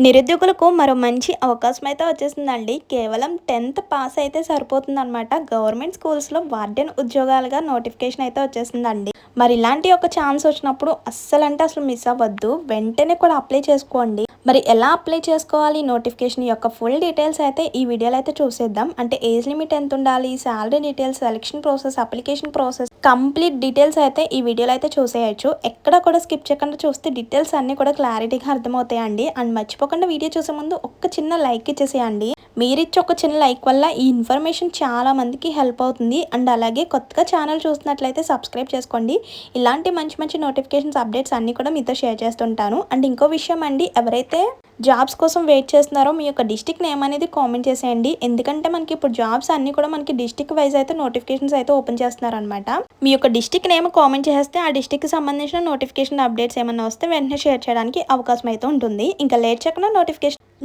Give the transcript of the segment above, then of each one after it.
నిరుద్యోగులకు మరో మంచి అవకాశం అయితే వచ్చేసిందండి. కేవలం 10th పాస్ అయితే సరిపోతుందనమాట. గవర్నమెంట్ స్కూల్స్‌లో వార్డెన్ ఉద్యోగాలుగా నోటిఫికేషన్ అయితే వచ్చేసిందండి. మరి ఇలాంటి ఒక ఛాన్స్ వచ్చినప్పుడు అస్సలంటే అసలు మిస్ అవ్వద్దు. వెంటనే కూడా అప్లై చేసుకోండి. మరి ఎలా అప్లై చేసుకోవాలి? నోటిఫికేషన్ యొక్క ఫుల్ డీటెయిల్స్ అయితే ఈ వీడియోలో అయితే చూసేద్దాం. అంటే ఏజ్ లిమిట్ ఎంత ఉండాలి? Salary details, selection process, application process, complete details అయితే ఈ వీడియోలో అయితే చూసేయచ్చు. ఎక్కడ కూడా స్కిప్ చేయకుండా చూస్తే డీటెయిల్స్ అన్నీ కూడా క్లారిటీగా అర్థమవుతాయండి. అండ్ మర్చిపోకుండా వీడియో చూసే ముందు ఒక్క చిన్న లైక్ ఇచ్చేసేయండి. మీరిచ్చే ఒక చిన్న లైక్ వల్ల ఈ ఇన్ఫర్మేషన్ చాలా మందికి హెల్ప్ అవుతుంది. అండ్ అలాగే కొత్తగా ఛానల్ చూస్తున్నట్లయితే సబ్స్క్రైబ్ చేసుకోండి. ఇలాంటి మంచి మంచి నోటిఫికేషన్స్, అప్డేట్స్ అన్నీ కూడా మీతో షేర్ చేస్తుంటాను. అండ్ ఇంకో విషయం అండి, ఎవరైతే జాబ్స్ కోసం వెయిట్ చేస్తున్నారో మీ యొక్క డిస్ట్రిక్ట్ నేమ్ అనేది కామెంట్ చేసేయండి. ఎందుకంటే మనకి ఇప్పుడు జాబ్స్ అన్నీ కూడా మనకి డిస్ట్రిక్ట్ వైజ్ అయితే నోటిఫికేషన్స్ అయితే ఓపెన్ చేస్తున్నారనమాట. మీ యొక్క డిస్ట్రిక్ట్ నేమ్ కామెంట్ చేస్తే ఆ డిస్ట్రిక్ట్కి సంబంధించిన నోటిఫికేషన్ అప్డేట్స్ ఏమైనా వస్తే వెంటనే షేర్ చేయడానికి అవకాశం అయితే ఉంటుంది. ఇంకా లేట్ చేయకుండా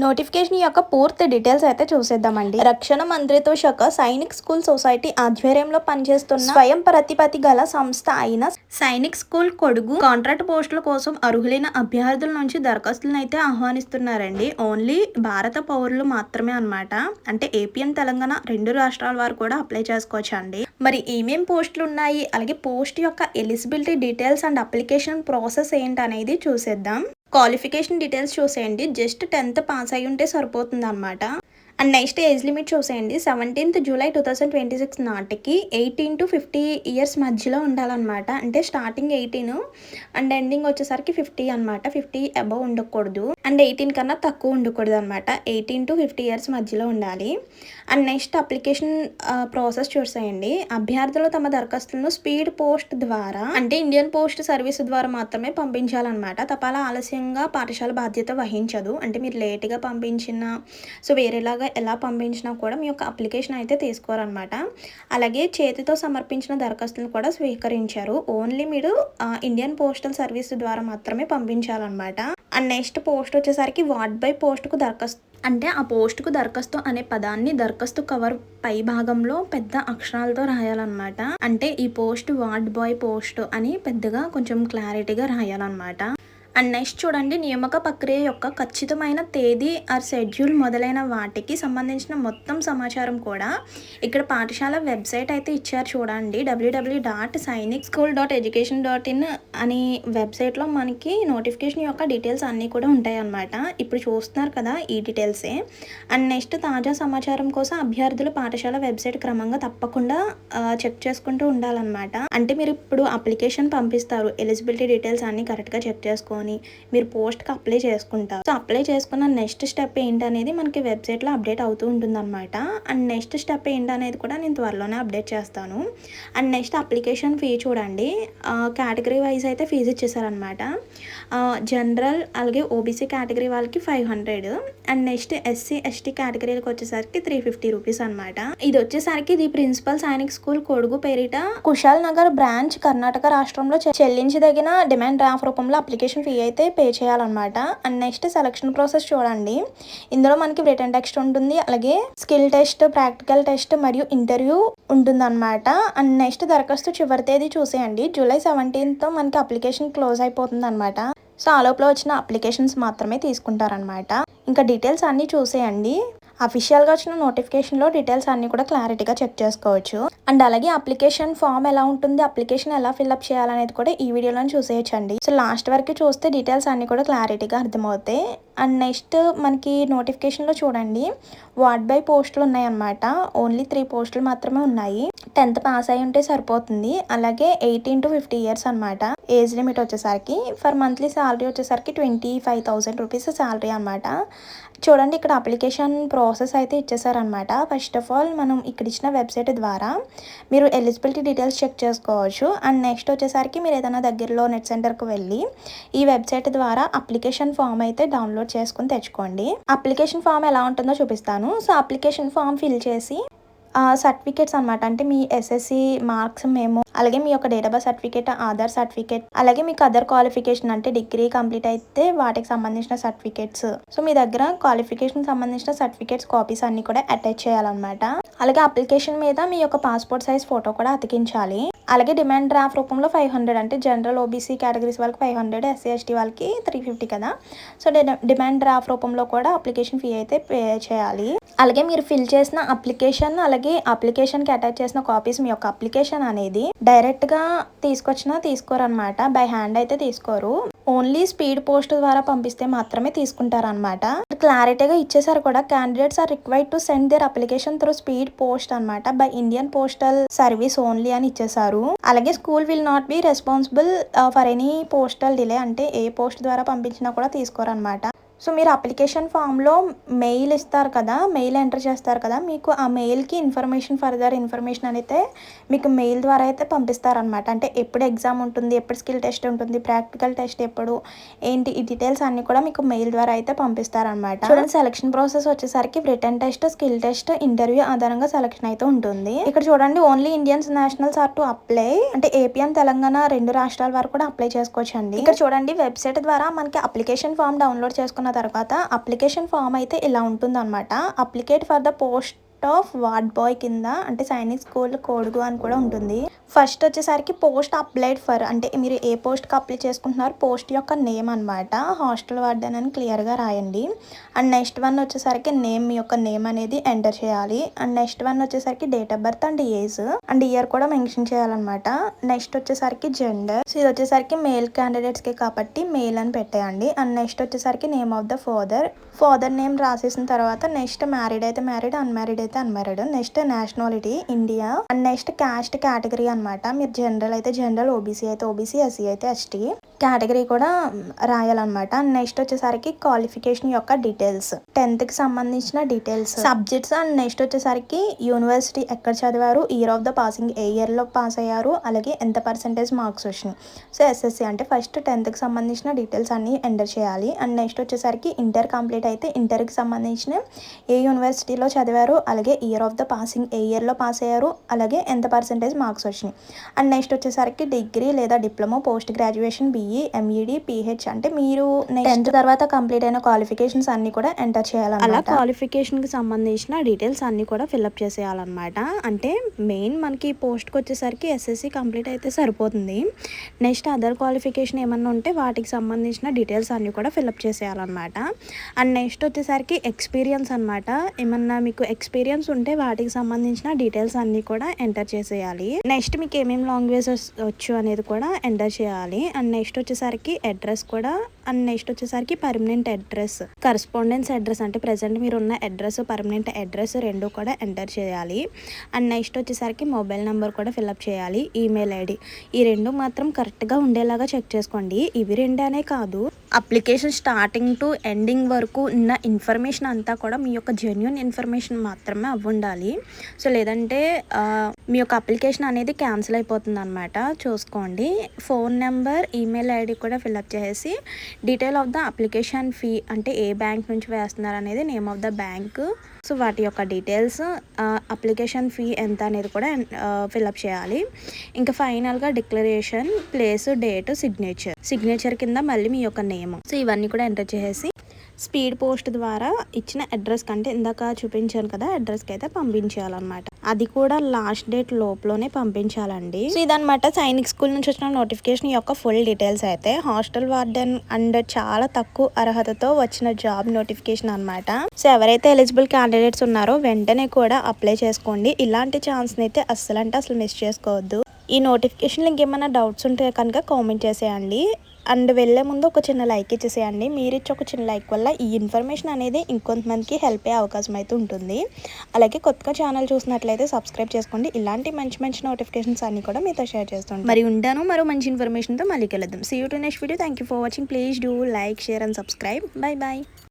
నోటిఫికేషన్ యొక్క పూర్తి డీటెయిల్స్ అయితే చూసేద్దామండి. రక్షణ మంత్రిత్వ శాఖ సైనిక్ స్కూల్ సొసైటీ ఆధ్వర్యంలో పనిచేస్తున్న స్వయం ప్రతిపత్తి గల సంస్థ అయిన సైనిక్ స్కూల్ కొడుగు కాంట్రాక్ట్ పోస్టుల కోసం అర్హులైన అభ్యర్థుల నుంచి దరఖాస్తులను అయితే ఆహ్వానిస్తున్నారండి. ఓన్లీ భారత పౌరులు మాత్రమే అనమాట. అంటే ఏపీ అండ్ తెలంగాణ 2 రాష్ట్రాల వారు కూడా అప్లై చేసుకోవచ్చు అండి. మరి ఏమేం పోస్టులు ఉన్నాయి, అలాగే పోస్ట్ యొక్క eligibility details and application process ఏంటి అనేది చూసేద్దాం. క్వాలిఫికేషన్ డీటెయిల్స్ చూసేయండి. జస్ట్ 10th పాస్ అయి ఉంటే సరిపోతుంది అనమాట. అండ్ నెక్స్ట్ ఏజ్ లిమిట్ చూసేయండి. 17th జూలై 2026 నాటికి 18 to 50 ఇయర్స్ మధ్యలో ఉండాలన్నమాట. అంటే స్టార్టింగ్ 18 అండ్ ఎండింగ్ వచ్చేసరికి 50 అనమాట. 50 అబవ్ ఉండకూడదు అండ్ 18 కన్నా తక్కువ ఉండకూడదు అనమాట. 18 to 50 ఇయర్స్ మధ్యలో ఉండాలి. అండ్ నెక్స్ట్ అప్లికేషన్ ప్రాసెస్ చూసేయండి. అభ్యర్థులు తమ దరఖాస్తులను స్పీడ్ పోస్ట్ ద్వారా, అంటే ఇండియన్ పోస్ట్ సర్వీస్ ద్వారా మాత్రమే పంపించాలన్నమాట. తపాలా ఆలస్యంగా పాఠశాల బాధ్యత వహించదు. అంటే మీరు లేట్గా పంపించిన, సో వేరేలాగా ఎలా పంపించినా కూడా మీ యొక్క అప్లికేషన్ అయితే తీసుకోరనమాట. అలాగే చేతితో సమర్పించిన దరఖాస్తులను కూడా స్వీకరించారు. ఓన్లీ మీరు ఇండియన్ పోస్టల్ సర్వీస్ ద్వారా మాత్రమే పంపించాలన్నమాట. అండ్ నెక్స్ట్ పోస్ట్ వచ్చేసరికి వార్డ్ బై పోస్ట్కు దరఖాస్తు, అంటే ఆ పోస్టుకు దరఖాస్తు అనే పదాన్ని దరఖాస్తు కవర్ పై భాగంలో పెద్ద అక్షరాలతో రాయాలన్నమాట. అంటే ఈ పోస్ట్ వార్డ్ బాయ్ పోస్ట్ అని పెద్దగా కొంచెం క్లారిటీగా రాయాలన్నమాట. అండ్ నెక్స్ట్ చూడండి, నియామక ప్రక్రియ యొక్క ఖచ్చితమైన తేదీ ఆర్ షెడ్యూల్ మొదలైన వాటికి సంబంధించిన మొత్తం సమాచారం కూడా ఇక్కడ పాఠశాల వెబ్సైట్ అయితే ఇచ్చారు చూడండి. www.sainikschool.education.in అనే వెబ్సైట్లో మనకి నోటిఫికేషన్ యొక్క డీటెయిల్స్ అన్నీ కూడా ఉంటాయి అన్నమాట. ఇప్పుడు చూస్తున్నారు కదా, ఈ డీటెయిల్సే. అండ్ నెక్స్ట్ తాజా సమాచారం కోసం అభ్యర్థులు పాఠశాల వెబ్సైట్ క్రమంగా తప్పకుండా చెక్ చేసుకుంటూ ఉండాలన్నమాట. అంటే మీరు ఇప్పుడు అప్లికేషన్ పంపిస్తారు, ఎలిజిబిలిటీ డీటెయిల్స్ అన్నీ కరెక్ట్గా చెక్ చేసుకొని మీరు పోస్ట్కి అప్లై చేసుకుంటారు. సో అప్లై చేసుకున్న నెక్స్ట్ స్టెప్ ఏంటనేది మనకి వెబ్సైట్లో అప్డేట్ అవుతూ ఉంటుంది అనమాట. అండ్ నెక్స్ట్ స్టెప్ ఏంటనేది కూడా నేను త్వరలోనే అప్డేట్ చేస్తాను. అండ్ నెక్స్ట్ అప్లికేషన్ ఫీ చూడండి. కేటగిరీ వైజ్ అయితే ఫీజు ఇచ్చేసారనమాట. జనరల్ అలాగే ఓబీసీ కేటగిరీ వాళ్ళకి 500 అండ్ నెక్స్ట్ ఎస్సీ ఎస్టీ కేటగిరీలకు వచ్చేసరికి 350 రూపీస్ అనమాట. ఇది వచ్చేసరికి ది ప్రిన్సిపల్ సైనిక్ స్కూల్ కొడుగు పేరిట కుశాల్ నగర్ బ్రాంచ్ కర్ణాటక రాష్ట్రంలో చెల్లించదగిన డిమాండ్ డ్రాఫ్ట్ రూపంలో అప్లికేషన్ ఫీ అయితే పే చేయాలన్నమాట. అండ్ నెక్స్ట్ సెలక్షన్ ప్రాసెస్ చూడండి. ఇందులో మనకి రిటన్ టెస్ట్ ఉంటుంది, అలాగే స్కిల్ టెస్ట్, ప్రాక్టికల్ టెస్ట్ మరియు ఇంటర్వ్యూ ఉంటుందన్నమాట. అండ్ నెక్స్ట్ దరఖాస్తు చివరి తేదీ చూసేయండి. జూలై 17తో మనకి అప్లికేషన్ క్లోజ్ అయిపోతుంది అనమాట. సో ఆ లోపల వచ్చిన అప్లికేషన్స్ మాత్రమే తీసుకుంటారనమాట. ఇంకా డీటెయిల్స్ అన్నీ చూసేయండి. అఫీషియల్గా వచ్చిన నోటిఫికేషన్లో డీటెయిల్స్ అన్నీ కూడా క్లారిటీగా చెక్ చేసుకోవచ్చు. అండ్ అలాగే అప్లికేషన్ ఫామ్ ఎలా ఉంటుంది, అప్లికేషన్ ఎలా ఫిల్అప్ చేయాలనేది కూడా ఈ వీడియోలో చూసేయచ్చండి. సో లాస్ట్ వరకు చూస్తే డీటెయిల్స్ అన్నీ కూడా క్లారిటీగా అర్థమవుతాయి. అండ్ నెక్స్ట్ మనకి నోటిఫికేషన్లో చూడండి, వార్డ్ బై పోస్టులు ఉన్నాయన్నమాట. ఓన్లీ 3 పోస్టులు మాత్రమే ఉన్నాయి. 10th పాస్ అయి ఉంటే సరిపోతుంది. అలాగే 18 to 50 ఇయర్స్ అనమాట. ఏజ్ లిమిట్ వచ్చేసరికి ఫర్ మంత్లీ శాలరీ వచ్చేసరికి 25,000 రూపీస్ శాలరీ అనమాట. చూడండి, ఇక్కడ అప్లికేషన్ ప్రాసెస్ అయితే ఇచ్చేసారనమాట. ఫస్ట్ ఆఫ్ ఆల్ మనం ఇక్కడ ఇచ్చిన వెబ్సైట్ ద్వారా మీరు ఎలిజిబిలిటీ డీటెయిల్స్ చెక్ చేసుకోవచ్చు. అండ్ నెక్స్ట్ వచ్చేసరికి మీరు ఏదైనా దగ్గరలో నెట్ సెంటర్కి వెళ్ళి ఈ వెబ్సైట్ ద్వారా అప్లికేషన్ ఫామ్ అయితే డౌన్లోడ్ చేసుకుని తెచ్చుకోండి. అప్లికేషన్ ఫామ్ ఎలా ఉంటుందో చూపిస్తాను. సో అప్లికేషన్ ఫామ్ ఫిల్ చేసి సర్టిఫికేట్స్ అనమాట, అంటే మీ ఎస్ఎస్సి మార్క్స్ మేము, అలాగే మీ యొక్క date of birth certificate, Aadhaar certificate, అలాగే మీకు అదర్ క్వాలిఫికేషన్ అంటే డిగ్రీ కంప్లీట్ అయితే వాటికి సంబంధించిన సర్టిఫికేట్స్, సో మీ దగ్గర క్వాలిఫికేషన్ సంబంధించిన సర్టిఫికేట్స్ కాపీస్ అన్ని కూడా అటాచ్ చేయాలన్నమాట. అలాగే అప్లికేషన్ మీద మీ యొక్క పాస్పోర్ట్ సైజ్ ఫోటో కూడా అతికించాలి. అలాగే డిమాండ్ డ్రాఫ్ట్ రూపంలో 500 అంటే జనరల్ ఓబీసీ కేటగిరీస్ వాళ్ళకి 500, ఎస్సీ ఎస్టీ వాళ్ళకి 350 కదా. సో డిమాండ్ డ్రాఫ్ట్ రూపంలో కూడా అప్లికేషన్ ఫీ అయితే పే చేయాలి. అలాగే మీరు ఫిల్ చేసిన అప్లికేషన్ అలాగే అప్లికేషన్కి అటాచ్ చేసిన కాపీస్ మీ యొక్క అప్లికేషన్ అనేది డైరెక్ట్గా తీసుకొచ్చినా తీసుకోరనమాట. బై హ్యాండ్ అయితే తీసుకోరు. ఓన్లీ స్పీడ్ పోస్ట్ ద్వారా పంపిస్తే మాత్రమే తీసుకుంటారనమాట. క్లారిటీగా ఇచ్చేసారు కూడా. Candidates are required to send their application through speed post అనమాట by Indian postal service only అని ఇచ్చేసారు. అలాగే school will not be responsible for any postal delay, అంటే ఏ పోస్ట్ ద్వారా పంపించినా కూడా తీసుకోరనమాట. సో మీరు అప్లికేషన్ ఫామ్లో మెయిల్ ఇస్తారు కదా, మెయిల్ ఎంటర్ చేస్తారు కదా, మీకు ఆ మెయిల్కి ఫర్దర్ ఇన్ఫర్మేషన్ అయితే మీకు మెయిల్ ద్వారా అయితే పంపిస్తారనమాట. అంటే ఎప్పుడు ఎగ్జామ్ ఉంటుంది, ఎప్పుడు స్కిల్ టెస్ట్ ఉంటుంది, ప్రాక్టికల్ టెస్ట్ ఎప్పుడు ఏంటి, ఈ డీటెయిల్స్ అన్ని కూడా మీకు మెయిల్ ద్వారా అయితే పంపిస్తారనమాట. చూడండి, సెలక్షన్ ప్రాసెస్ వచ్చేసరికి written test, skill test, interview ఆధారంగా సెలక్షన్ అయితే ఉంటుంది. ఇక్కడ చూడండి, only Indians nationals are to apply, అంటే ఏపీ అండ్ తెలంగాణ 2 రాష్ట్రాల వరకు కూడా అప్లై చేసుకోవచ్చు అండి. ఇక్కడ చూడండి, వెబ్సైట్ ద్వారా మనకి అప్లికేషన్ ఫామ్ డౌన్లోడ్ చేసుకున్న తర్వాత అప్లికేషన్ ఫామ్ అయితే ఇలా ఉంటుంది అనమాట. Applicant for the post of ward boy కింద, అంటే సైనిక్ స్కూల్ కోడ్గు అని కూడా ఉంటుంది. ఫస్ట్ వచ్చేసరికి పోస్ట్ అప్లైడ్ ఫర్, అంటే మీరు ఏ పోస్ట్కి అప్లై చేసుకుంటున్నారు, పోస్ట్ యొక్క నేమ్ అనమాట. హాస్టల్ వార్డెన్ అని క్లియర్గా రాయండి. అండ్ నెక్స్ట్ వన్ వచ్చేసరికి నేమ్, మీ యొక్క నేమ్ అనేది ఎంటర్ చేయాలి. అండ్ నెక్స్ట్ వన్ వచ్చేసరికి date of birth and age and year కూడా మెన్షన్ చేయాలన్నమాట. నెక్స్ట్ వచ్చేసరికి జెండర్, సో ఇది వచ్చేసరికి మేల్ క్యాండిడేట్స్కి కాబట్టి మేల్ అని పెట్టేయండి. అండ్ నెక్స్ట్ వచ్చేసరికి name of the father name రాసేసిన తర్వాత నెక్స్ట్ మ్యారీడ్ అయితే మ్యారీడ్, అన్మ్యారీడ్ అయితే unmarried, next nationality India, and next caste category అనమాట. మీరు జనరల్ అయితే జనరల్, ఓబీసీ అయితే ఓబీసీ, ఎస్సీ అయితే ఎస్టీ కేటగిరీ కూడా రాయాలన్నమాట. నెక్స్ట్ వచ్చేసరికి క్వాలిఫికేషన్ యొక్క డీటెయిల్స్, 10th కి సంబంధించిన డీటెయిల్స్, సబ్జెక్ట్స్. అండ్ నెక్స్ట్ వచ్చేసరికి యూనివర్సిటీ ఎక్కడ చదివారు, ఇయర్ ఆఫ్ ద పాసింగ్, ఏ ఇయర్లో పాస్ అయ్యారు, అలాగే ఎంత పర్సెంటేజ్ మార్క్స్ వచ్చినాయి. సో ఎస్ఎస్సి అంటే ఫస్ట్ 10th కి సంబంధించిన డీటెయిల్స్ అన్ని ఎంటర్ చేయాలి. అండ్ నెక్స్ట్ వచ్చేసరికి ఇంటర్ కంప్లీట్ అయితే ఇంటర్కి సంబంధించిన ఏ యూనివర్సిటీలో చదివారు, అలాగే ఇయర్ ఆఫ్ ద పాసింగ్, ఏ ఇయర్లో పాస్ అయ్యారు, అలాగే ఎంత పర్సెంటేజ్ మార్క్స్ వచ్చినాయి. అండ్ నెక్స్ట్ వచ్చేసరికి డిగ్రీ లేదా diploma, post graduation, BE, MEd, pH, అంటే మీరు 10th తర్వాత కంప్లీట్ అయిన క్వాలిఫికేషన్స్ అన్ని కూడా ఎంటర్ చేయాలన్నమాట. అలా క్వాలిఫికేషన్కి సంబంధించిన డీటెయిల్స్ అన్ని కూడా ఫిల్అప్ చేసేయాలన్నమాట. అంటే మెయిన్ మనకి పోస్ట్కి వచ్చేసరికి ఎస్ఎస్సి కంప్లీట్ అయితే సరిపోతుంది. నెక్స్ట్ అదర్ క్వాలిఫికేషన్ ఏమన్నా ఉంటే వాటికి సంబంధించిన డీటెయిల్స్ అన్ని కూడా ఫిల్అప్ చేసేయాలన్నమాట. అండ్ నెక్స్ట్ వచ్చేసరికి ఎక్స్పీరియన్స్ అనమాట. ఏమన్నా మీకు ఎక్స్పీరియన్స్ ఉంటే వాటికి సంబంధించిన డీటెయిల్స్ అన్ని కూడా ఎంటర్ చేసేయాలి. నెక్స్ట్ మీకు ఏమేమి లాంగ్వేజెస్ వచ్చు అనేది కూడా ఎంటర్ చేయాలి. అండ్ నెక్స్ట్ వచ్చేసరికి అడ్రస్ కూడా, అండ్ నెక్స్ట్ వచ్చేసరికి పర్మనెంట్ అడ్రస్, కరస్పాండెన్స్ అడ్రస్, అంటే ప్రజెంట్ మీరు ఉన్న అడ్రస్, పర్మనెంట్ అడ్రస్ రెండు కూడా ఎంటర్ చేయాలి. అండ్ నెక్స్ట్ వచ్చేసరికి మొబైల్ నెంబర్ కూడా ఫిల్అప్ చేయాలి. ఈమెయిల్ ఐడి, ఈ రెండు మాత్రం కరెక్ట్గా ఉండేలాగా చెక్ చేసుకోండి. ఇవి రెండనే కాదు, అప్లికేషన్ స్టార్టింగ్ టు ఎండింగ్ వరకు ఉన్న ఇన్ఫర్మేషన్ అంతా కూడా మీ యొక్క జెన్యూన్ ఇన్ఫర్మేషన్ మాత్రమే అవ్వండాలి. సో లేదంటే మీ యొక్క అప్లికేషన్ అనేది క్యాన్సిల్ అయిపోతుంది అనమాట. చూసుకోండి. ఫోన్ నెంబర్, ఈమెయిల్ ఐడి కూడా ఫిల్అప్ చేసి detail of the application fee, అంటే ఏ బ్యాంక్ నుంచి వేస్తున్నారు అనేది, name of the bank, so వాటి యొక్క డీటెయిల్స్, అప్లికేషన్ ఫీ ఎంత అనేది కూడా ఫిల్అప్ చేయాలి. ఇంకా ఫైనల్గా డిక్లరేషన్, ప్లేస్, డేట్, సిగ్నేచర్ కింద మళ్ళీ మీ యొక్క నేమ్, సో ఇవన్నీ కూడా ఎంటర్ చేసేసి స్పీడ్ పోస్ట్ ద్వారా ఇచ్చిన అడ్రస్ కంటే ఇందాక చూపించాను కదా, అడ్రస్కి అయితే పంపించాలన్నమాట. అది కూడా లాస్ట్ డేట్ లోపలనే పంపించాలండి. సో ఇదనమాట సైనిక్ స్కూల్ నుంచి వచ్చిన నోటిఫికేషన్ యొక్క ఫుల్ డీటెయిల్స్. అయితే హాస్టల్ వార్డెన్ అండ్ చాలా తక్కువ అర్హతతో వచ్చిన జాబ్ నోటిఫికేషన్ అనమాట. సో ఎవరైతే ఎలిజిబుల్ క్యాండిడేట్స్ ఉన్నారో వెంటనే కూడా అప్లై చేసుకోండి. ఇలాంటి ఛాన్స్ని అయితే అస్సలు మిస్ చేసుకోవద్దు. ఈ నోటిఫికేషన్ లింక్ ఏమైనా డౌట్స్ ఉంటే కనుక కామెంట్ చేసేయండి. అండ్ వెళ్ళే ముందు ఒక చిన్న లైక్ ఇచ్చేసేయండి. మీరు ఇచ్చే ఒక చిన్న లైక్ వల్ల ఈ ఇన్ఫర్మేషన్ అనేది ఇంకొంతమందికి హెల్ప్ అయ్యే అవకాశం అయితే ఉంటుంది. అలాగే కొత్తగా ఛానల్ చూసినట్లయితే సబ్స్క్రైబ్ చేసుకోండి. ఇలాంటి మంచి నోటిఫికేషన్స్ అన్ని కూడా మీతో షేర్ చేస్తుంటాను. మరి ఉంటాను మరో మంచి ఇన్ఫర్మేషన్తో మళ్ళీ కలుద్దాం. See you to next video. Thank you for watching. Please do like, share and subscribe. Bye bye.